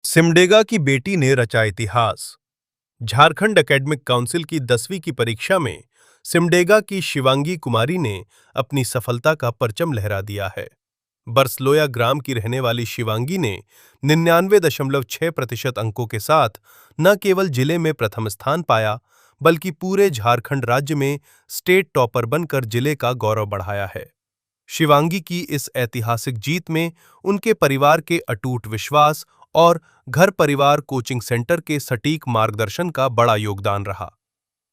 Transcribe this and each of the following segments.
सिमडेगा की बेटी ने रचा इतिहास। झारखंड एकेडमिक काउंसिल की 10वीं की परीक्षा में सिमडेगा की शिवांगी कुमारी ने अपनी सफलता का परचम लहरा दिया है। बरसलोया ग्राम की रहने वाली शिवांगी ने 99.6% अंकों के साथ न केवल जिले में प्रथम स्थान पाया, बल्कि पूरे झारखंड राज्य में स्टेट टॉपर बनकर जिले का गौरव बढ़ाया है। शिवांगी की इस ऐतिहासिक जीत में उनके परिवार के अटूट विश्वास और घर परिवार कोचिंग सेंटर के सटीक मार्गदर्शन का बड़ा योगदान रहा।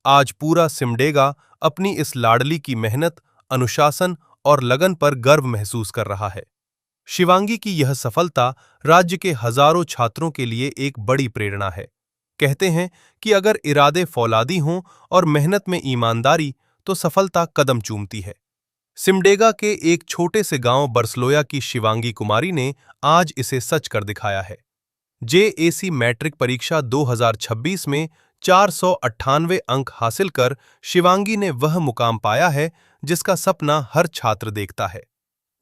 आज पूरा सिमडेगा अपनी इस लाडली की मेहनत, अनुशासन और लगन पर गर्व महसूस कर रहा है। शिवांगी की यह सफलता राज्य के हजारों छात्रों के लिए एक बड़ी प्रेरणा है। कहते हैं कि अगर इरादे फौलादी हों और मेहनत में ईमानदारी, तो सफलता कदम चूमती है। सिमडेगा के एक छोटे से गांव बरसलोया की शिवांगी कुमारी ने आज इसे सच कर दिखाया है। जेएसी मैट्रिक परीक्षा 2026 में 498 अंक हासिल कर शिवांगी ने वह मुकाम पाया है जिसका सपना हर छात्र देखता है।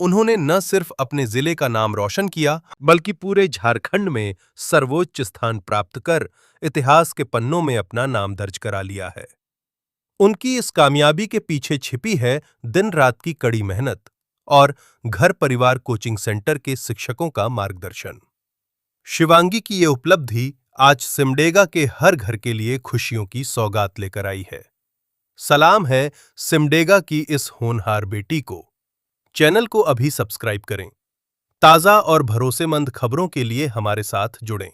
उन्होंने न सिर्फ अपने जिले का नाम रोशन किया, बल्कि पूरे झारखंड में सर्वोच्च स्थान प्राप्त कर इतिहास के पन्नों में अपना नाम दर्ज करा लिया है। उनकी इस कामयाबी के पीछे छिपी है दिन रात की कड़ी मेहनत और घर परिवार कोचिंग सेंटर के शिक्षकों का मार्गदर्शन। शिवांगी की ये उपलब्धि आज सिमडेगा के हर घर के लिए खुशियों की सौगात लेकर आई है। सलाम है सिमडेगा की इस होनहार बेटी को। चैनल को अभी सब्सक्राइब करें। ताजा और भरोसेमंद खबरों के लिए हमारे साथ जुड़ें।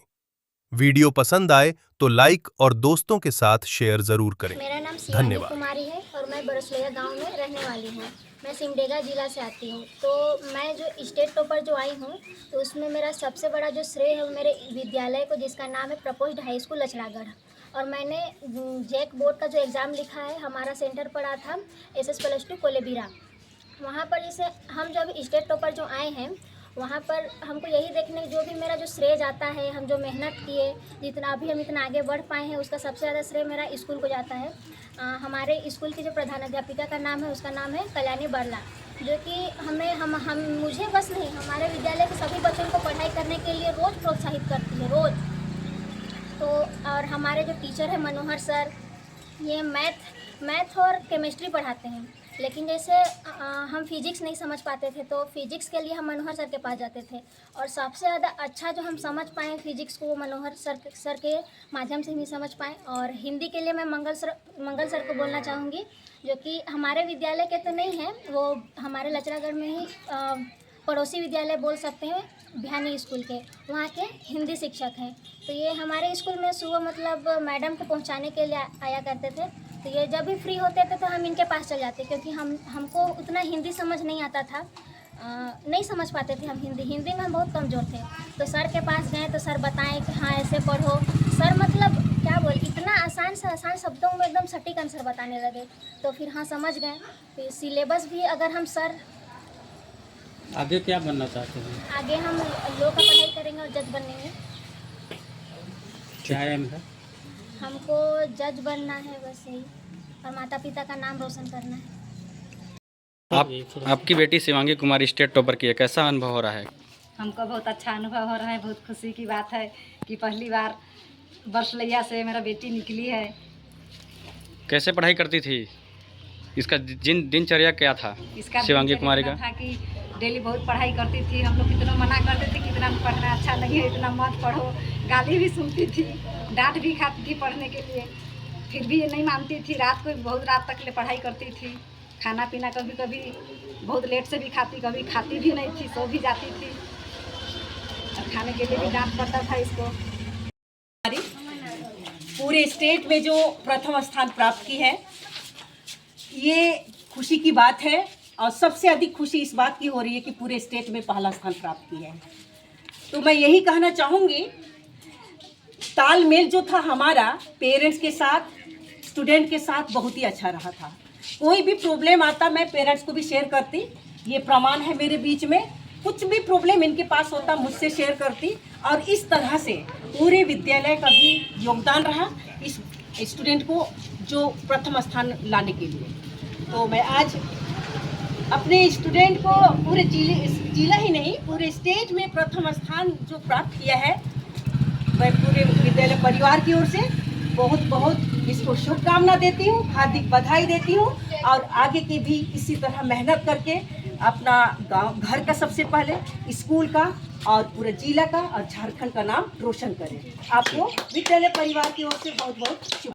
वीडियो पसंद आए तो लाइक और दोस्तों के साथ शेयर जरूर करें। मेरा नाम शिवांगी धन्यवाद। कुमारी है और मैं बरसलोया गांव में रहने वाली हूँ। मैं सिमडेगा जिला से आती हूँ। तो मैं जो स्टेट टॉपर जो आई हूँ, तो उसमें मेरा सबसे बड़ा जो श्रेय है वो मेरे विद्यालय को, जिसका नाम है प्रपोज्ड हाई स्कूल लचलागढ़। और मैंने जैक बोर्ड का जो एग्ज़ाम लिखा है, हमारा सेंटर पड़ा था SS+2 कोलेबिरा। वहाँ पर जैसे हम जब स्टेट टॉपर जो आए हैं, वहाँ पर हमको यही देखने जो भी मेरा जो श्रेय जाता है, हम जो मेहनत किए, जितना अभी हम इतना आगे बढ़ पाए हैं, उसका सबसे ज़्यादा श्रेय मेरा स्कूल को जाता है। हमारे स्कूल की जो प्रधानाध्यापिका का नाम है, उसका नाम है कल्याणी बरला, जो कि हम मुझे बस नहीं, हमारे विद्यालय के सभी बच्चों को पढ़ाई करने के लिए रोज़ प्रोत्साहित करती है, रोज़। तो और हमारे जो टीचर है मनोहर सर, ये मैथ और केमिस्ट्री पढ़ाते हैं। लेकिन जैसे हम फिजिक्स नहीं समझ पाते थे, तो फिजिक्स के लिए हम मनोहर सर के पास जाते थे। और सबसे ज़्यादा अच्छा जो हम समझ पाएँ फिजिक्स को, वो मनोहर सर के माध्यम से ही समझ पाएँ। और हिंदी के लिए मैं मंगल सर को बोलना चाहूँगी, जो कि हमारे विद्यालय के तो नहीं हैं, वो हमारे लचरागढ़ में ही पड़ोसी विद्यालय बोल सकते हैं, भियानी स्कूल के, वहाँ के हिंदी शिक्षक हैं। तो ये हमारे स्कूल में सुबह मतलब मैडम को पहुँचाने के लिए आया करते थे। तो ये जब भी फ्री होते थे तो हम इनके पास चल जाते, क्योंकि हमको उतना हिंदी समझ नहीं आता था, नहीं समझ पाते थे हम हिंदी में हम बहुत कमज़ोर थे। तो सर के पास गए तो सर बताएं कि हाँ ऐसे पढ़ो। सर मतलब क्या बोल, इतना आसान से आसान शब्दों में एकदम सटीक आंसर बताने लगे। तो फिर हाँ समझ गए। फिर सिलेबस भी अगर हम सर आगे क्या बनना चाहते हैं? आगे हम लॉ का पढ़ाई करेंगे और जज बनेंगे। क्या एम है? हमको जज बनना है, बस यही, और माता पिता का नाम रोशन करना है। आपकी बेटी शिवांगी कुमारी स्टेट टॉपर की है, कैसा अनुभव हो रहा है? हमको बहुत अच्छा अनुभव हो रहा है। बहुत खुशी की बात है कि पहली बार बरसलैया से मेरा बेटी निकली है। कैसे पढ़ाई करती थी? इसका दिनचर्या क्या था इसका शिवांगी कुमारी का? था कि डेली बहुत पढ़ाई करती थी। हम लोग कितना मना करते थे कि इतना पढ़ना अच्छा नहीं है, इतना मत पढ़ो। गाली भी सुनती थी, डांट भी खाती थी पढ़ने के लिए, फिर भी ये नहीं मानती थी। रात को बहुत रात तक ले पढ़ाई करती थी। खाना पीना कभी कभी बहुत लेट से भी खाती, कभी खाती भी नहीं थी, सो भी जाती थी। और खाने के लिए भी डांट पड़ता था इसको। पूरे स्टेट में जो प्रथम स्थान प्राप्त की है, ये खुशी की बात है। और सबसे अधिक खुशी इस बात की हो रही है कि पूरे स्टेट में पहला स्थान प्राप्त किया है। तो मैं यही कहना चाहूँगी, तालमेल जो था हमारा पेरेंट्स के साथ, स्टूडेंट के साथ बहुत ही अच्छा रहा था। कोई भी प्रॉब्लम आता मैं पेरेंट्स को भी शेयर करती, ये प्रमाण है मेरे बीच में। कुछ भी प्रॉब्लम इनके पास होता मुझसे शेयर करती। और इस तरह से पूरे विद्यालय का भी योगदान रहा इस स्टूडेंट को जो प्रथम स्थान लाने के लिए। तो मैं आज अपने स्टूडेंट को पूरे जिला ही नहीं, पूरे स्टेट में प्रथम स्थान जो प्राप्त किया है, परिवार की ओर से बहुत बहुत इसको शुभकामना देती हूँ, हार्दिक बधाई देती हूँ और आगे की भी इसी तरह मेहनत करके अपना गांव घर का सबसे पहले स्कूल का और पूरे जिला का और झारखंड का नाम रोशन करें। आपको विद्यालय परिवार की ओर से बहुत बहुत शुभ